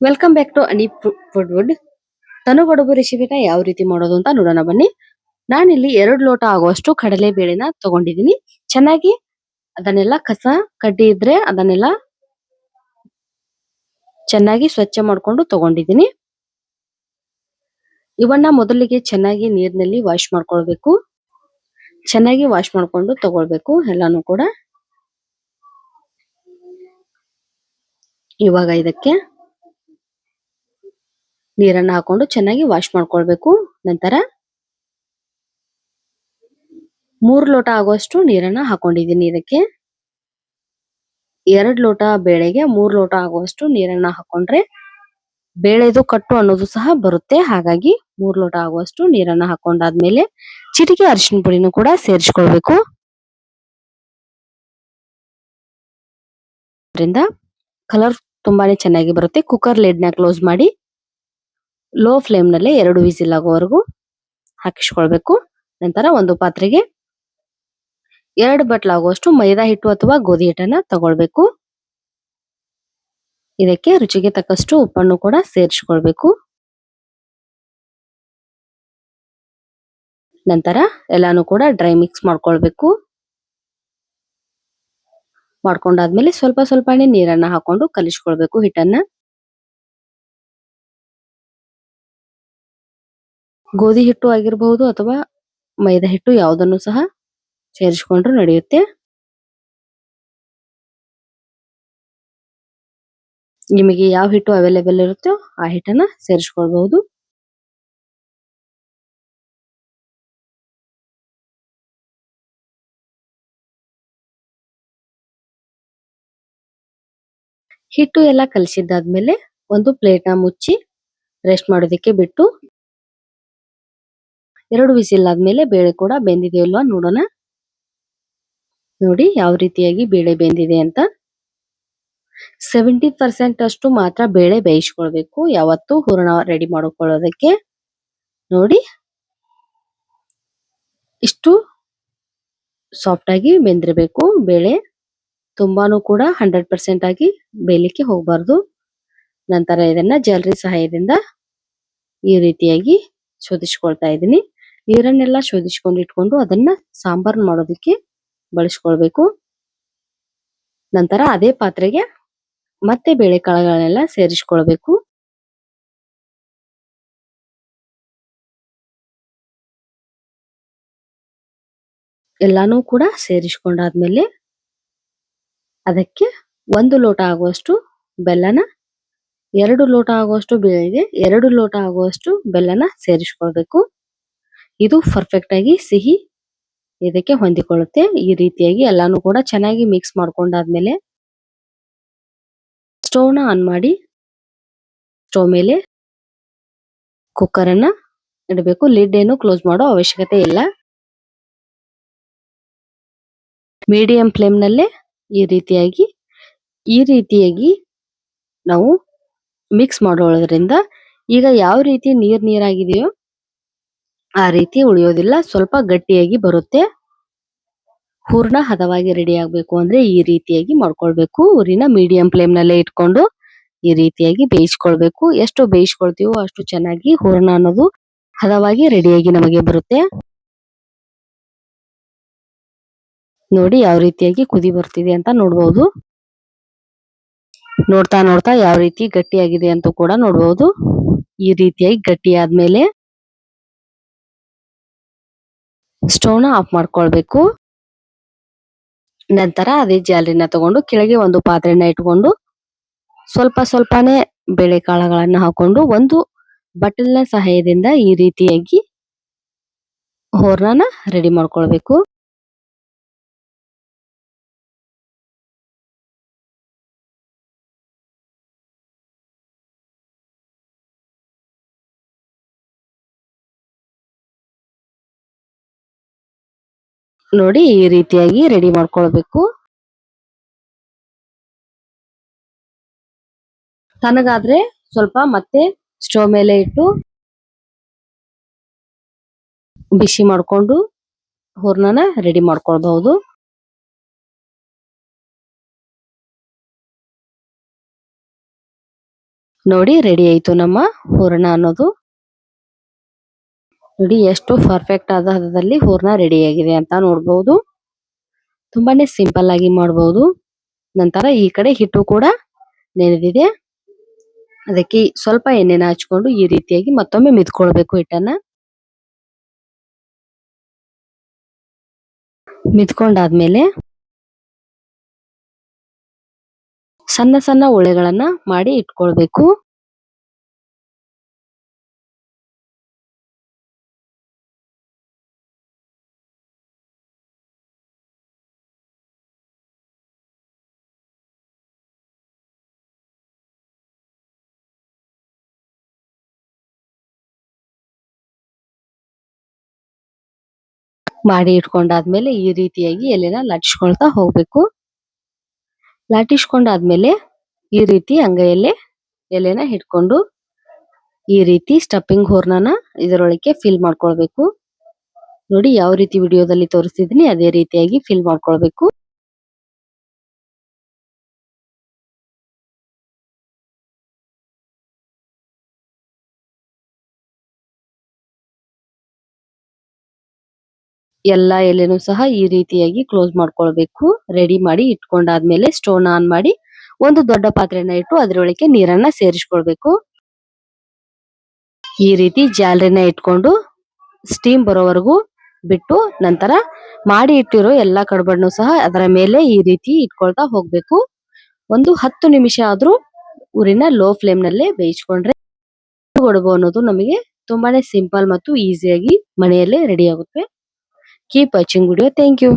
Welcome back to ಅನಿ food wood. ತನುಗಡುಬು ರೆಸಿಪಿನ ಯಾವ ರೀತಿ ಮಾಡೋದು ಅಂತ ನೋಡೋಣ ಬನ್ನಿ. ನಾನಿಲ್ಲಿ 2 ಲೋಟ ಆಗುವಷ್ಟು ಕಡಲೆ ಬೇಳೆನ ತಗೊಂಡಿದ್ದೀನಿ. ಚೆನ್ನಾಗಿ ಅದನ್ನೆಲ್ಲ ಕಸ ಕಡ್ಡಿ ಇದ್ರೆ ಅದನ್ನೆಲ್ಲ ಚೆನ್ನಾಗಿ ಸ್ವಚ್ಛ ಮಾಡ್ಕೊಂಡು ತಗೊಂಡಿದ್ದೀನಿ. ಇವನ್ನ ಮೊದಲಿಗೆ ಚೆನ್ನಾಗಿ ನೀರಿನಲ್ಲಿ ವಾಶ್ ಮಾಡ್ಕೊಳ್ಬೇಕು. ಚೆನ್ನಾಗಿ ವಾಶ್ ಮಾಡ್ಕೊಂಡು ತಗೊಳ್ಬೇಕು ಎಲ್ಲಾನು ಕೂಡ. ಇವಾಗ ಇದಕ್ಕೆ ನೀರನ್ನ ಹಾಕೊಂಡು ಚೆನ್ನಾಗಿ ವಾಶ್ ಮಾಡ್ಕೊಳ್ಬೇಕು. ನಂತರ 3 ಲೋಟ ಆಗುವಷ್ಟು ನೀರನ್ನ ಹಾಕೊಂಡಿದ್ದೀನಿ. ಇದಕ್ಕೆ 2 ಲೋಟ ಬೇಳೆಗೆ 3 ಲೋಟ ಆಗುವಷ್ಟು ನೀರನ್ನ ಹಾಕೊಂಡ್ರೆ ಬೇಳೆದು ಕಟ್ಟು ಅನ್ನೋದು ಸಹ ಬರುತ್ತೆ. ಹಾಗಾಗಿ 3 ಲೋಟ ಆಗುವಷ್ಟು ನೀರನ್ನ ಹಾಕೊಂಡಾದ್ಮೇಲೆ ಚಿಟಿಕೆ ಅರಿಶಿನ ಪುಡಿನೂ ಕೂಡ ಸೇರಿಸ್ಕೊಳ್ಬೇಕು. ಅದರಿಂದ ಕಲರ್ ತುಂಬಾನೇ ಚೆನ್ನಾಗಿ ಬರುತ್ತೆ. ಕುಕ್ಕರ್ ಲಿಡ್ನ ಕ್ಲೋಸ್ ಮಾಡಿ ಲೋ ಫ್ಲೇಮ್ ನಲ್ಲಿ 2 ವಿಸಿಲ್ ಆಗೋವರೆಗೂ ಹಾಕಿಸ್ಕೊಳ್ಬೇಕು. ನಂತರ ಒಂದು ಪಾತ್ರೆಗೆ 2 ಬಟ್ಲಾಗುವಷ್ಟು ಮೈದಾ ಹಿಟ್ಟು ಅಥವಾ ಗೋಧಿ ಹಿಟ್ಟನ್ನ ತಗೊಳ್ಬೇಕು. ಇದಕ್ಕೆ ರುಚಿಗೆ ತಕ್ಕಷ್ಟು ಉಪ್ಪನ್ನು ಕೂಡ ಸೇರಿಸ್ಕೊಳ್ಬೇಕು. ನಂತರ ಎಲ್ಲಾನು ಕೂಡ ಡ್ರೈ ಮಿಕ್ಸ್ ಮಾಡ್ಕೊಳ್ಬೇಕು. ಮಾಡ್ಕೊಂಡಾದ್ಮೇಲೆ ಸ್ವಲ್ಪ ಸ್ವಲ್ಪನೇ ನೀರನ್ನ ಹಾಕೊಂಡು ಕಲಿಸ್ಕೊಳ್ಬೇಕು ಹಿಟ್ಟನ್ನ. ಗೋಧಿ ಹಿಟ್ಟು ಆಗಿರಬಹುದು ಅಥವಾ ಮೈದಾ ಹಿಟ್ಟು ಯಾವುದನ್ನು ಸಹ ಸೇರಿಸ್ಕೊಂಡ್ರು ನಡೆಯುತ್ತೆ. ನಿಮಗೆ ಯಾವ ಹಿಟ್ಟು ಅವೈಲೇಬಲ್ ಇರುತ್ತೋ ಆ ಹಿಟ್ಟನ್ನ ಸೇರಿಸ್ಕೊಳ್ಬಹುದು. ಹಿಟ್ಟು ಎಲ್ಲ ಕಲಸಿದ್ದಾದ್ಮೇಲೆ ಒಂದು ಪ್ಲೇಟ್ನ ಮುಚ್ಚಿ ರೆಸ್ಟ್ ಮಾಡೋದಕ್ಕೆ ಬಿಟ್ಟು 2 ವಿಸಿಲ್ ಆದ್ಮೇಲೆ ಬೇಳೆ ಕೂಡ ಬೆಂದಿದೆಯೋ ಇಲ್ವಾ ನೋಡೋಣ. ನೋಡಿ ಯಾವ ರೀತಿಯಾಗಿ ಬೇಳೆ ಬೆಂದಿದೆ ಅಂತ. 70% ಅಷ್ಟು ಮಾತ್ರ ಬೇಳೆ ಬೇಯಿಸ್ಕೊಳ್ಬೇಕು ಯಾವತ್ತು ಹೂರಣ ರೆಡಿ ಮಾಡ್ಕೊಳ್ಳೋದಕ್ಕೆ. ನೋಡಿ ಇಷ್ಟು ಸಾಫ್ಟ್ ಆಗಿ ಬೆಂದಿರಬೇಕು ಬೇಳೆ. ತುಂಬಾನು ಕೂಡ 100% ಆಗಿ ಬೇಯಲಿಕ್ಕೆ ಹೋಗಬಾರ್ದು. ನಂತರ ಇದನ್ನ ಜಾಲರಿ ಸಹಾಯದಿಂದ ಈ ರೀತಿಯಾಗಿ ಶೋಧಿಸ್ಕೊಳ್ತಾ ಇದ್ದೀನಿ. ನೀರನ್ನೆಲ್ಲ ಶೋಧಿಸ್ಕೊಂಡು ಇಟ್ಕೊಂಡು ಅದನ್ನ ಸಾಂಬಾರ್ ಮಾಡೋದಕ್ಕೆ ಬಳಸ್ಕೊಳ್ಬೇಕು. ನಂತರ ಅದೇ ಪಾತ್ರೆಗೆ ಮತ್ತೆ ಬೇಳೆ ಕಾಳುಗಳನ್ನೆಲ್ಲ ಸೇರಿಸ್ಕೊಳ್ಬೇಕು. ಎಲ್ಲಾನು ಕೂಡ ಸೇರಿಸ್ಕೊಂಡಾದ್ಮೇಲೆ ಅದಕ್ಕೆ 1 ಲೋಟ ಆಗುವಷ್ಟು ಬೆಲ್ಲನ 2 ಲೋಟ ಆಗುವಷ್ಟು ಬೇಳೆಗೆ 2 ಲೋಟ ಆಗುವಷ್ಟು ಬೆಲ್ಲನ ಸೇರಿಸ್ಕೊಳ್ಬೇಕು. ಇದು ಪರ್ಫೆಕ್ಟ್ ಆಗಿ ಸಿಹಿ ಇದಕ್ಕೆ ಹೊಂದಿಕೊಳ್ಳುತ್ತೆ. ಈ ರೀತಿಯಾಗಿ ಎಲ್ಲಾನು ಕೂಡ ಚೆನ್ನಾಗಿ ಮಿಕ್ಸ್ ಮಾಡ್ಕೊಂಡಾದ್ಮೇಲೆ ಸ್ಟವ್ನ ಆನ್ ಮಾಡಿ ಸ್ಟವ್ ಮೇಲೆ ಕುಕ್ಕರ್ ಅನ್ನ ಇಡಬೇಕು. ಲಿಡ್ ಏನು ಕ್ಲೋಸ್ ಮಾಡೋ ಅವಶ್ಯಕತೆ ಇಲ್ಲ. ಮೀಡಿಯಂ ಫ್ಲೇಮ್ ನಲ್ಲೇ ಈ ರೀತಿಯಾಗಿ ನಾವು ಮಿಕ್ಸ್ ಮಾಡೋದ್ರಿಂದ ಈಗ ಯಾವ ರೀತಿ ನೀರಾಗಿದೆಯೋ ಆ ರೀತಿ ಉಳಿಯೋದಿಲ್ಲ. ಸ್ವಲ್ಪ ಗಟ್ಟಿಯಾಗಿ ಬರುತ್ತೆ. ಹೂರ್ಣ ಹದವಾಗಿ ರೆಡಿ ಆಗ್ಬೇಕು ಅಂದ್ರೆ ಈ ರೀತಿಯಾಗಿ ಮಾಡ್ಕೊಳ್ಬೇಕು. ಊರಿನ ಮೀಡಿಯಂ ಫ್ಲೇಮ್ ನಲ್ಲೇ ಇಟ್ಕೊಂಡು ಈ ರೀತಿಯಾಗಿ ಬೇಯಿಸ್ಕೊಳ್ಬೇಕು. ಎಷ್ಟು ಬೇಯಿಸ್ಕೊಳ್ತೀವೋ ಅಷ್ಟು ಚೆನ್ನಾಗಿ ಹೂರ್ಣ ಅನ್ನೋದು ಹದವಾಗಿ ರೆಡಿಯಾಗಿ ನಮಗೆ ಬರುತ್ತೆ. ನೋಡಿ ಯಾವ ರೀತಿಯಾಗಿ ಕುದಿ ಬರ್ತಿದೆ ಅಂತ ನೋಡಬಹುದು. ನೋಡ್ತಾ ನೋಡ್ತಾ ಯಾವ ರೀತಿ ಗಟ್ಟಿಯಾಗಿದೆ ಅಂತ ಕೂಡ ನೋಡಬಹುದು. ಈ ರೀತಿಯಾಗಿ ಗಟ್ಟಿ ಆದ್ಮೇಲೆ ಸ್ಟವ್ನ ಆಫ್ ಮಾಡ್ಕೊಳ್ಬೇಕು. ನಂತರ ಅದೇ ಜಾಲರಿನ ತಗೊಂಡು ಕೆಳಗೆ ಒಂದು ಪಾತ್ರೆನ ಇಟ್ಕೊಂಡು ಸ್ವಲ್ಪ ಸ್ವಲ್ಪನೇ ಬೇಳೆ ಕಾಳುಗಳನ್ನ ಹಾಕೊಂಡು ಒಂದು ಬಟ್ಟಲಿನ ಸಹಾಯದಿಂದ ಈ ರೀತಿಯಾಗಿ ಹೂರ್ಣನ ರೆಡಿ ಮಾಡ್ಕೊಳ್ಬೇಕು. ನೋಡಿ ಈ ರೀತಿಯಾಗಿ ರೆಡಿ ಮಾಡ್ಕೊಳ್ಬೇಕು. ತನಗಾದ್ರೆ ಸ್ವಲ್ಪ ಮತ್ತೆ ಸ್ಟವ್ ಮೇಲೆ ಇಟ್ಟು ಬಿಸಿ ಮಾಡ್ಕೊಂಡು ಹೂರ್ಣನ ರೆಡಿ ಮಾಡ್ಕೊಳ್ಬಹುದು. ನೋಡಿ ರೆಡಿ ಆಯ್ತು ನಮ್ಮ ಹೂರಣ ಅನ್ನೋದು. ನೋಡಿ ಎಷ್ಟು ಪರ್ಫೆಕ್ಟ್ ಆದ ಹದದಲ್ಲಿ ಹೂರ್ಣ ರೆಡಿ ಆಗಿದೆ ಅಂತ ನೋಡ್ಬಹುದು. ತುಂಬಾನೇ ಸಿಂಪಲ್ ಆಗಿ ಮಾಡಬಹುದು. ನಂತರ ಈ ಕಡೆ ಹಿಟ್ಟು ಕೂಡ ನೆನೆದಿದೆ. ಅದಕ್ಕೆ ಸ್ವಲ್ಪ ಎಣ್ಣೆನ ಹಚ್ಕೊಂಡು ಈ ರೀತಿಯಾಗಿ ಮತ್ತೊಮ್ಮೆ ಮಿದ್ಕೊಳ್ಬೇಕು ಹಿಟ್ಟನ್ನ. ಮಿದ್ಕೊಂಡಾದ್ಮೇಲೆ ಸಣ್ಣ ಸಣ್ಣ ಉಳ್ಳೆಗಳನ್ನ ಮಾಡಿ ಇಟ್ಕೊಳ್ಬೇಕು. ಮಾಡಿ ಇಟ್ಕೊಂಡಾದ್ಮೇಲೆ ಈ ರೀತಿಯಾಗಿ ಎಲೆನ ಲಟ್ಸ್ಕೊಳ್ತಾ ಹೋಗ್ಬೇಕು. ಲಟ್ಟಿಸ್ಕೊಂಡಾದ್ಮೇಲೆ ಈ ರೀತಿ ಅಂಗೈಯಲ್ಲೇ ಎಲೆನ ಹಿಡ್ಕೊಂಡು ಈ ರೀತಿ ಸ್ಟಫಿಂಗ್ ಹೂರ್ಣನ ಇದರೊಳಗೆ ಫಿಲ್ ಮಾಡ್ಕೊಳ್ಬೇಕು. ನೋಡಿ ಯಾವ ರೀತಿ ವಿಡಿಯೋದಲ್ಲಿ ತೋರಿಸ್ತಿದೀನಿ ಅದೇ ರೀತಿಯಾಗಿ ಫಿಲ್ ಮಾಡ್ಕೊಳ್ಬೇಕು. ಎಲ್ಲಾ ಎಲೆನೂ ಸಹ ಈ ರೀತಿಯಾಗಿ ಕ್ಲೋಸ್ ಮಾಡ್ಕೊಳ್ಬೇಕು. ರೆಡಿ ಮಾಡಿ ಇಟ್ಕೊಂಡಾದ್ಮೇಲೆ ಸ್ಟೋವ್ ಆನ್ ಮಾಡಿ ಒಂದು ದೊಡ್ಡ ಪಾತ್ರೆನ ಇಟ್ಟು ಅದರೊಳಗೆ ನೀರನ್ನ ಸೇರಿಸ್ಕೊಳ್ಬೇಕು. ಈ ರೀತಿ ಜಾಲರಿನ ಇಟ್ಕೊಂಡು ಸ್ಟೀಮ್ ಬರೋವರೆಗೂ ಬಿಟ್ಟು ನಂತರ ಮಾಡಿ ಇಟ್ಟಿರೋ ಎಲ್ಲಾ ಕಡ್ಬಣ್ಣು ಸಹ ಅದರ ಮೇಲೆ ಈ ರೀತಿ ಇಟ್ಕೊಳ್ತಾ ಹೋಗ್ಬೇಕು. ಒಂದು 10 ನಿಮಿಷ ಆದ್ರೂ ಊರಿನ ಲೋ ಫ್ಲೇಮ್ ನಲ್ಲೇ ಬೇಯಿಸ್ಕೊಂಡ್ರೆ ಗಡುಬು ಅನ್ನೋದು ನಮಗೆ ತುಂಬಾನೇ ಸಿಂಪಲ್ ಮತ್ತು ಈಸಿಯಾಗಿ ಮನೆಯಲ್ಲೇ ರೆಡಿ ಆಗುತ್ತೆ. Keep watching video. Thank you.